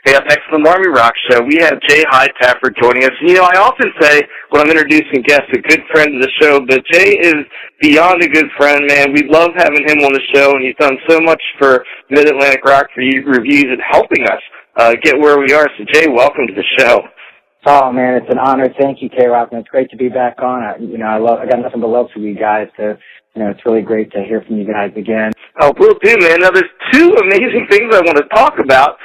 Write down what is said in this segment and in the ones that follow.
Hey, up next on the Army Rock Show, we have Jay Hitaffer joining us. You know, I often say when I'm introducing guests, a good friend of the show, but Jay is beyond a good friend, man. We love having him on the show, and he's done so much for Mid-Atlantic Rock Reviews and helping us get where we are. So, Jay, welcome to the show. Oh man, it's an honor. Thank you, K-Rock, and it's great to be back on. I got nothing but love for you guys. So, it's really great to hear from you guys again. Oh, will do, man. Now, there's two amazing things I want to talk about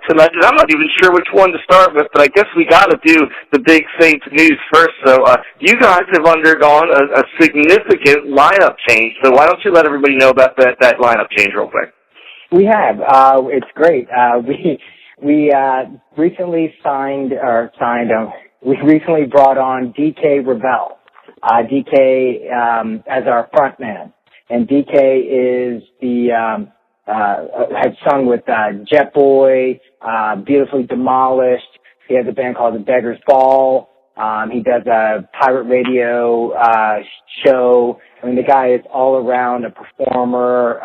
tonight, and I'm not even sure which one to start with, but I guess we got to do the big Saints news first. So, you guys have undergone a significant lineup change. So, why don't you let everybody know about that lineup change real quick? We have. It's great. We recently we recently brought on DK Rebel. DK as our front man. And DK is had sung with Jet Boy, Beautifully Demolished. He has a band called The Beggar's Ball. He does a pirate radio show. I mean, the guy is all around a performer,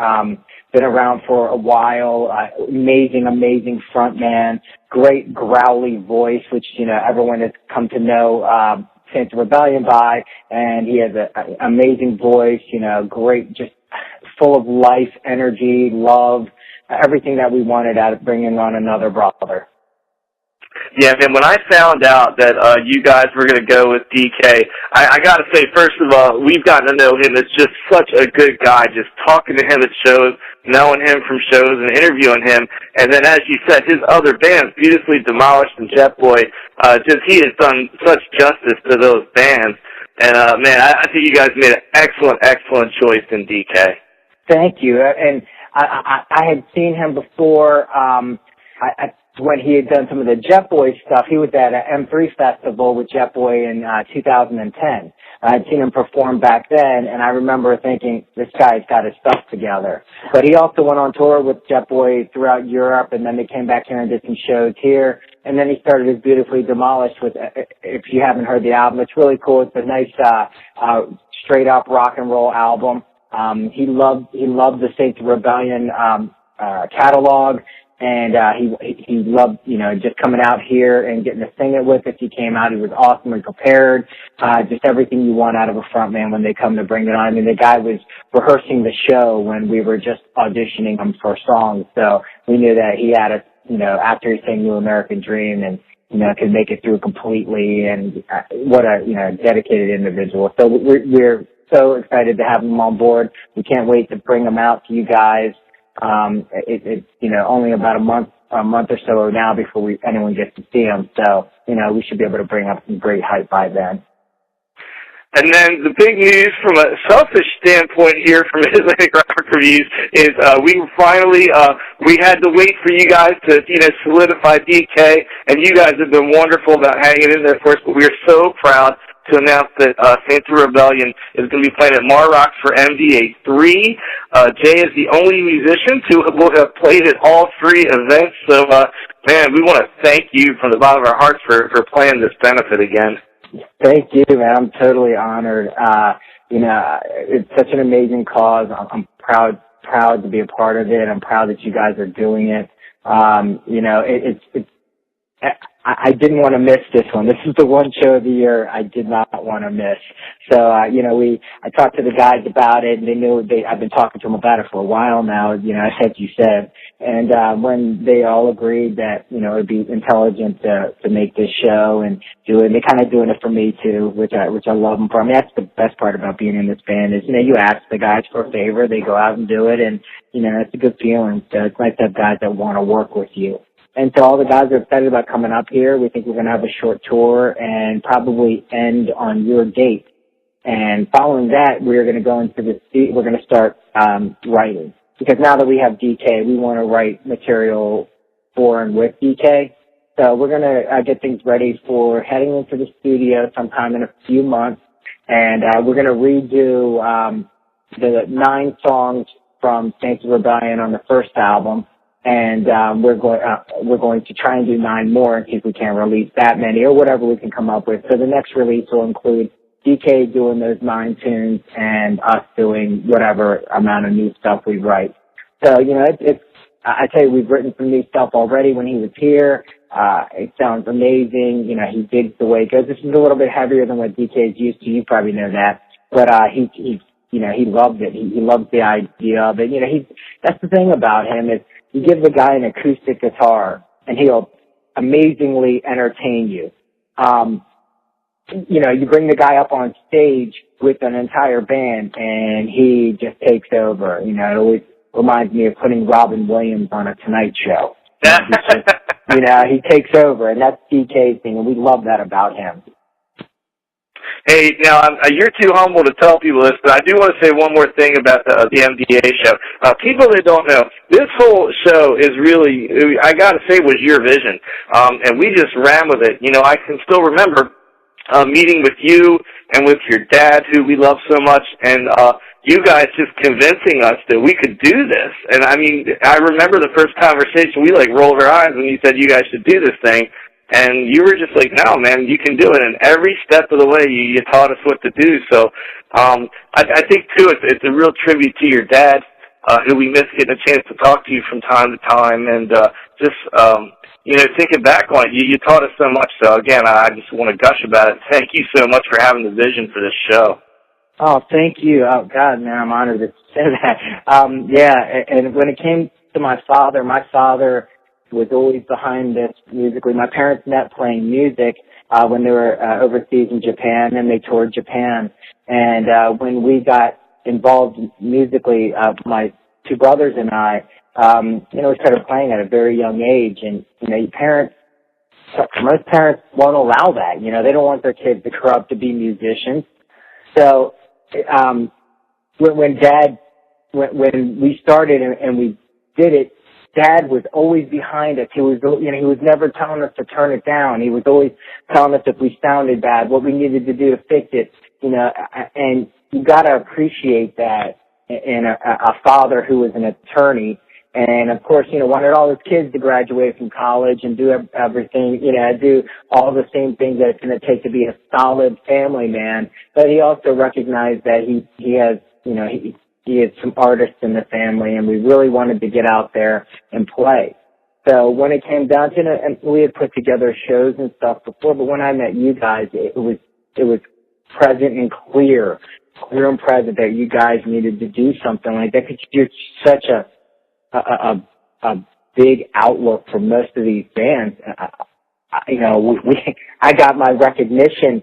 been around for a while, amazing front man, great growly voice, which, everyone has come to know Saints of Rebellion by, and he has an amazing voice, great, just full of life, energy, love, everything that we wanted out of bringing on another brother. Yeah, man, when I found out that you guys were going to go with DK, I got to say, first of all, we've gotten to know him as just such a good guy, just talking to him at shows, knowing him from shows and interviewing him. And then, as you said, his other bands, Beautifully Demolished and Jet Boy, he has done such justice to those bands. And, man, I think you guys made an excellent choice in DK. Thank you. And I had seen him before, when he had done some of the Jet Boy stuff. He was at an M3 festival with Jet Boy in 2010. I had seen him perform back then, and I remember thinking, this guy's got his stuff together. But he also went on tour with Jet Boy throughout Europe, and then they came back here and did some shows here. And then he started his Beautifully Demolished with, if you haven't heard the album, it's really cool. It's a nice, straight up rock and roll album. He loved the Saints of Rebellion, catalog. And he loved, just coming out here and getting to sing it with us. He came out, he was awesomely prepared, just everything you want out of a front man when they come to bring it on. I mean, the guy was rehearsing the show when we were just auditioning him for songs, so we knew that he had after he sang New American Dream and, could make it through completely, and what a, dedicated individual. So we're so excited to have him on board. We can't wait to bring him out to you guys. It's only about a month or so now before anyone gets to see him. So, we should be able to bring up some great hype by then. And then the big news from a selfish standpoint here from Mid-Atlantic Rock Reviews is we finally, we had to wait for you guys to, solidify DK, and you guys have been wonderful about hanging in there for us, but we are so proud to announce that Saints of Rebellion is going to be playing at MARR Rocks for MDA 3. Jay is the only musician to have played at all three events. So, man, we want to thank you from the bottom of our hearts for playing this benefit again. Thank you, man. I'm totally honored. It's such an amazing cause. I'm proud to be a part of it. I'm proud that you guys are doing it. I didn't want to miss this one. This is the one show of the year I did not want to miss. So, I talked to the guys about it, and they knew I've been talking to them about it for a while now, as you said. And, when they all agreed that, it'd be intelligent to make this show and do it, and they're kind of doing it for me too, which I love them for. I mean, that's the best part about being in this band is, you ask the guys for a favor, they go out and do it, and, it's a good feeling. So it's nice to have guys that want to work with you. And so all the guys are excited about coming up here. We think we're going to have a short tour and probably end on your date. And following that, we're going to go into we're going to start writing. Because now that we have DK, we want to write material for and with DK. So we're going to get things ready for heading into the studio sometime in a few months. And we're going to redo the 9 songs from Saints of Rebellion on the first album. And we're going to try and do 9 more in case we can't release that many or whatever we can come up with. So the next release will include DK doing those 9 tunes and us doing whatever amount of new stuff we write. So, it's I tell you, we've written some new stuff already when he was here. It sounds amazing. You know, he digs the way it goes. This is a little bit heavier than what DK is used to. You probably know that. But, he you know, he loved it. He loved the idea of it. You know, that's the thing about him is you give the guy an acoustic guitar and he'll amazingly entertain you. You know, you bring the guy up on stage with an entire band and he just takes over. You know, it always reminds me of putting Robin Williams on a Tonight Show. You know, he takes over, and that's DK's thing, and we love that about him. Hey, now, you're too humble to tell people this, but I do want to say one more thing about the MDA show. People that don't know, this whole show is really, I got to say, was your vision, and we just ran with it. You know, I can still remember meeting with you and with your dad, who we love so much, and you guys just convincing us that we could do this. And, I mean, I remember the first conversation, we, like, rolled our eyes when you said you guys should do this thing. And you were just like, no, man, you can do it. And every step of the way, you taught us what to do. So I think, too, it's a real tribute to your dad, who we miss getting a chance to talk to you from time to time. And you know, thinking back on it, you taught us so much. So, again, I just want to gush about it. Thank you so much for having the vision for this show. Oh, thank you. Oh, God, man, I'm honored to say that. Yeah, and when it came to my father was always behind this musically. My parents met playing music when they were overseas in Japan, and they toured Japan. And when we got involved musically, my two brothers and I, you know, we started playing at a very young age. And, you know, most parents won't allow that. You know, they don't want their kids to grow up to be musicians. So when we started and we did it, Dad was always behind us. He was never telling us to turn it down. He was always telling us if we sounded bad, what we needed to do to fix it. You know, and you got to appreciate that in a father who was an attorney. And of course, you know, wanted all his kids to graduate from college and do everything, you know, do all the same things that it's going to take to be a solid family man. But he also recognized that he has, you know, he had some artists in the family, and we really wanted to get out there and play. So when it came down to it, and we had put together shows and stuff before, but when I met you guys, it was present and clear and present that you guys needed to do something like that, because you're such a big outlook for most of these bands. You know, I got my recognition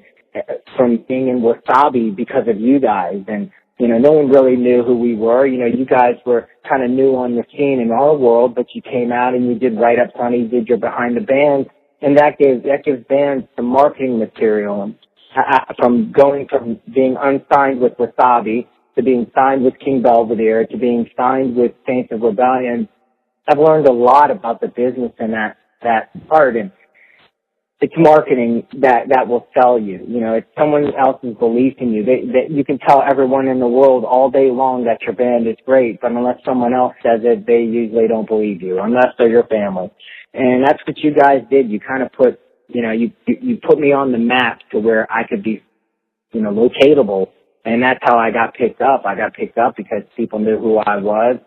from being in Wasabi because of you guys, and you know, no one really knew who we were. You know, you guys were kind of new on the scene in our world, but you came out and you did write-ups on it, you did your behind the bands, and that gives bands some marketing material. And from going from being unsigned with Wasabi to being signed with King Belvedere to being signed with Saints of Rebellion, I've learned a lot about the business and that part. And it's marketing that will sell you. You know, it's someone else's belief in you. That you can tell everyone in the world all day long that your band is great, but unless someone else says it, they usually don't believe you, unless they're your family. And that's what you guys did. You kind of put, you know, you put me on the map to where I could be, you know, locatable. And that's how I got picked up. I got picked up because people knew who I was.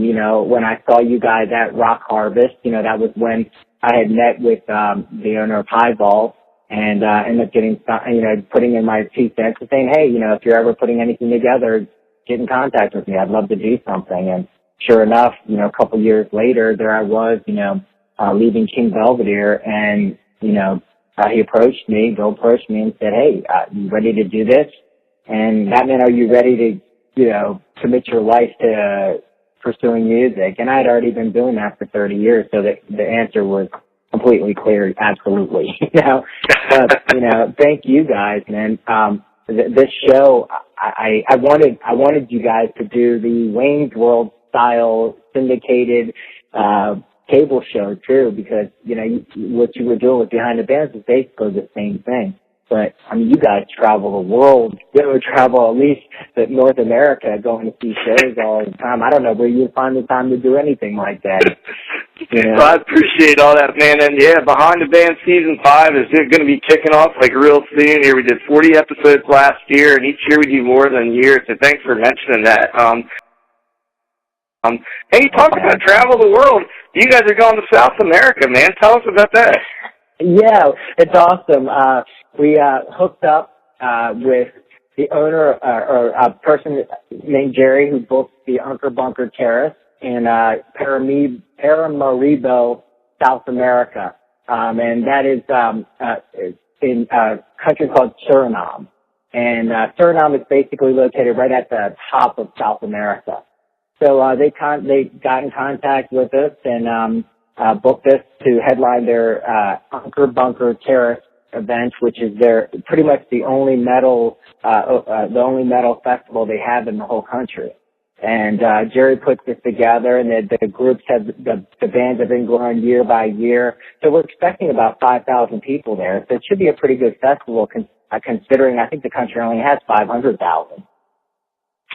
You know, when I saw you guys at Rock Harvest, you know, that was when I had met with the owner of Highball and ended up getting, you know, putting in my 2 cents and saying, hey, you know, if you're ever putting anything together, get in contact with me. I'd love to do something. And sure enough, you know, a couple years later, there I was, you know, leaving King Belvedere, and, you know, Bill approached me and said, hey, you ready to do this? And that meant, are you ready to, you know, commit your life to pursuing music? And I'd already been doing that for 30 years, so the answer was completely clear, absolutely. You know, but, you know, thank you guys, man. This show, I wanted you guys to do the Wayne's World style syndicated cable show too, because, you know, what you were doing with Behind the Bands is basically the same thing. But, I mean, you guys travel the world. You know, travel at least to North America, going to see shows all the time. I don't know where you'd find the time to do anything like that. You know? Well, I appreciate all that, man. And, yeah, Behind the Band Season 5 is going to be kicking off, like, real soon. Here we did 40 episodes last year, and each year we do more than a year, so thanks for mentioning that. Hey, talk about travel the world. You guys are going to South America, man. Tell us about that. Yeah, it's awesome. We hooked up with the owner or a person named Jerry who booked the Unker Bunker Terrace in Paramaribo, South America, and that is in a country called Suriname. And Suriname is basically located right at the top of South America. So they got in contact with us and booked us to headline their Unker Bunker Terrace event, which is pretty much the only metal festival they have in the whole country. And Jerry puts this together, and the groups the bands have been growing year by year. So we're expecting about 5,000 people there. So it should be a pretty good festival, considering I think the country only has 500,000.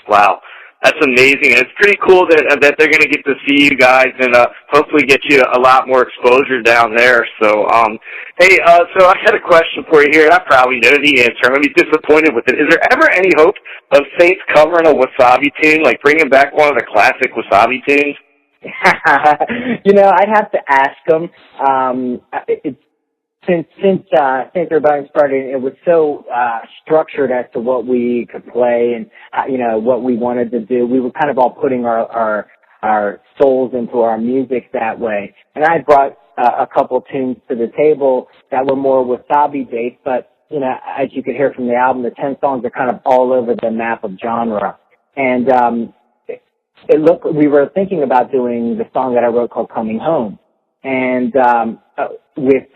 Wow. That's amazing. It's pretty cool that they're going to get to see you guys and hopefully get you a lot more exposure down there. So, hey, so I had a question for you here, and I probably know the answer. I'm going to be disappointed with it. Is there ever any hope of Saints covering a Wasabi tune, like bringing back one of the classic Wasabi tunes? I'd have to ask them. Since Rebellion started, it was so structured as to what we could play and what we wanted to do. We were kind of all putting our souls into our music that way. And I brought a couple tunes to the table that were more Wasabi based, but as you could hear from the album, the 10 songs are kind of all over the map of genre. And we were thinking about doing the song that I wrote called Coming Home. And with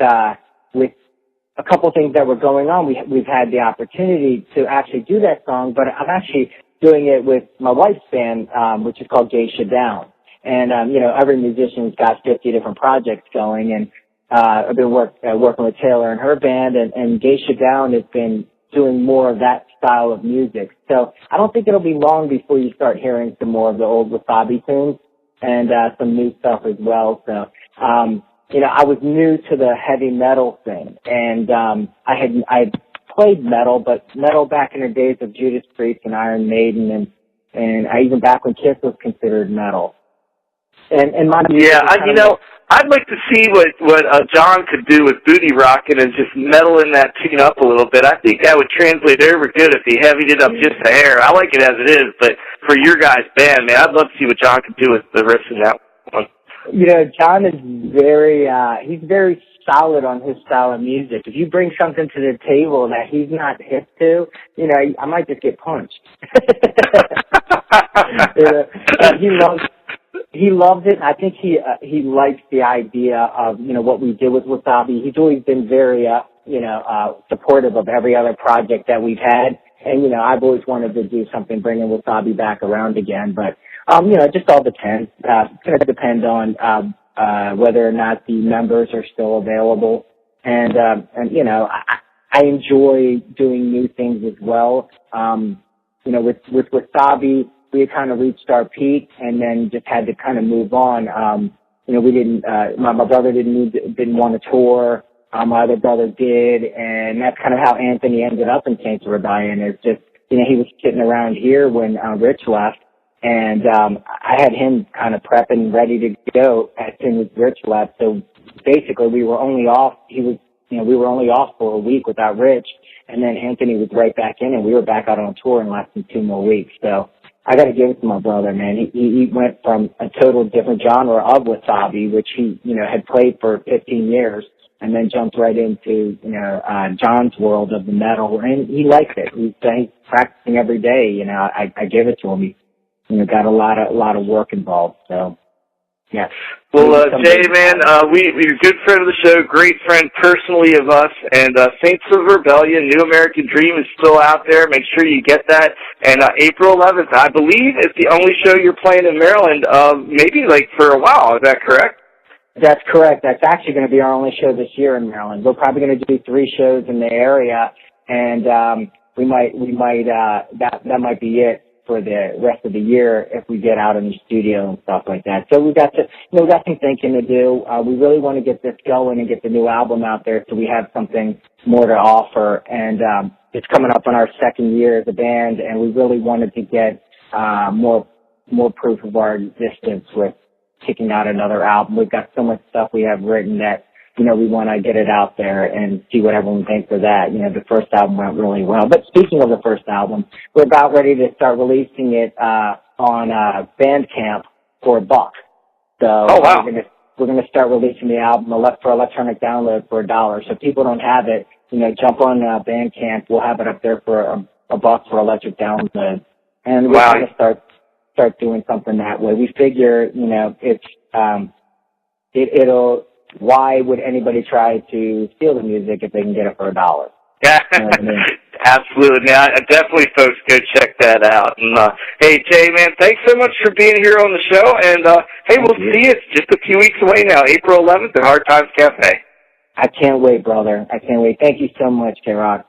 a couple of things that were going on, we've had the opportunity to actually do that song, but I'm actually doing it with my wife's band, which is called Geisha Down. And, every musician's got 50 different projects going, and I've been working with Taylor and her band, and Geisha Down has been doing more of that style of music. So I don't think it'll be long before you start hearing some more of the old Wasabi tunes and some new stuff as well. So, I was new to the heavy metal thing, and I played metal, but metal back in the days of Judas Priest and Iron Maiden, and even back when Kiss was considered metal. And my I'd like to see what John could do with booty rocking and just meddling that tune up a little bit. I think that would translate over good if he heavied it up just a hair. I like it as it is, but for your guys' band, man, I'd love to see what John could do with the riffs in that one. John is he's very solid on his style of music. If you bring something to the table that he's not hip to, I might just get punched. He loves it. I think he likes the idea of, what we did with Wasabi. He's always been very, supportive of every other project that we've had. And, I've always wanted to do something bringing Wasabi back around again, but it just all depends. It's going to depend on whether or not the members are still available. And I enjoy doing new things as well. With Wasabi, we had kind of reached our peak and then just had to kind of move on. We didn't, my brother didn't want to tour. My other brother did. And that's kind of how Anthony ended up in Saints of Rebellion. It's just, he was sitting around here when Rich left. And I had him kind of prepping, ready to go as soon as Rich left. So basically, we were only off. We were only off for a week without Rich, and then Anthony was right back in, and we were back out on tour in less than 2 more weeks. So I got to give it to my brother, man. He went from a total different genre of Wasabi, which he had played for 15 years, and then jumped right into John's world of the metal, and he likes it. He's practicing every day. I give it to him. Got a lot of work involved. So, yeah. Well, Jay, man, you're a good friend of the show, great friend personally of us, and Saints of Rebellion, New American Dream is still out there. Make sure you get that. And April 11th, I believe, is the only show you're playing in Maryland, maybe like for a while. Is that correct? That's correct. That's actually going to be our only show this year in Maryland. We're probably going to do 3 shows in the area, and that might be it for the rest of the year if we get out in the studio and stuff like that. So we got some thinking to do. We really want to get this going and get the new album out there so we have something more to offer. And it's coming up on our 2nd year as a band, and we really wanted to get more more proof of our existence with kicking out another album. We've got so much stuff we have written that, you know, we want to get it out there and see what everyone thinks of that. You know, the first album went really well. But speaking of the first album, we're about ready to start releasing it on Bandcamp for $1. So oh, wow. we're gonna start releasing the album for electronic download for $1. So if people don't have it, you know, jump on Bandcamp. We'll have it up there for $1 for electric download. And we're Wow. going to start doing something that way. We figure, you know, why would anybody try to steal the music if they can get it for $1? Yeah, You know what I mean? absolutely. Now, definitely, folks, go check that out. And hey, Jay, man, thanks so much for being here on the show. And hey, we'll see you. It's just a few weeks away now, April 11th at Hard Times Cafe. I can't wait, brother. I can't wait. Thank you so much, K-Rock.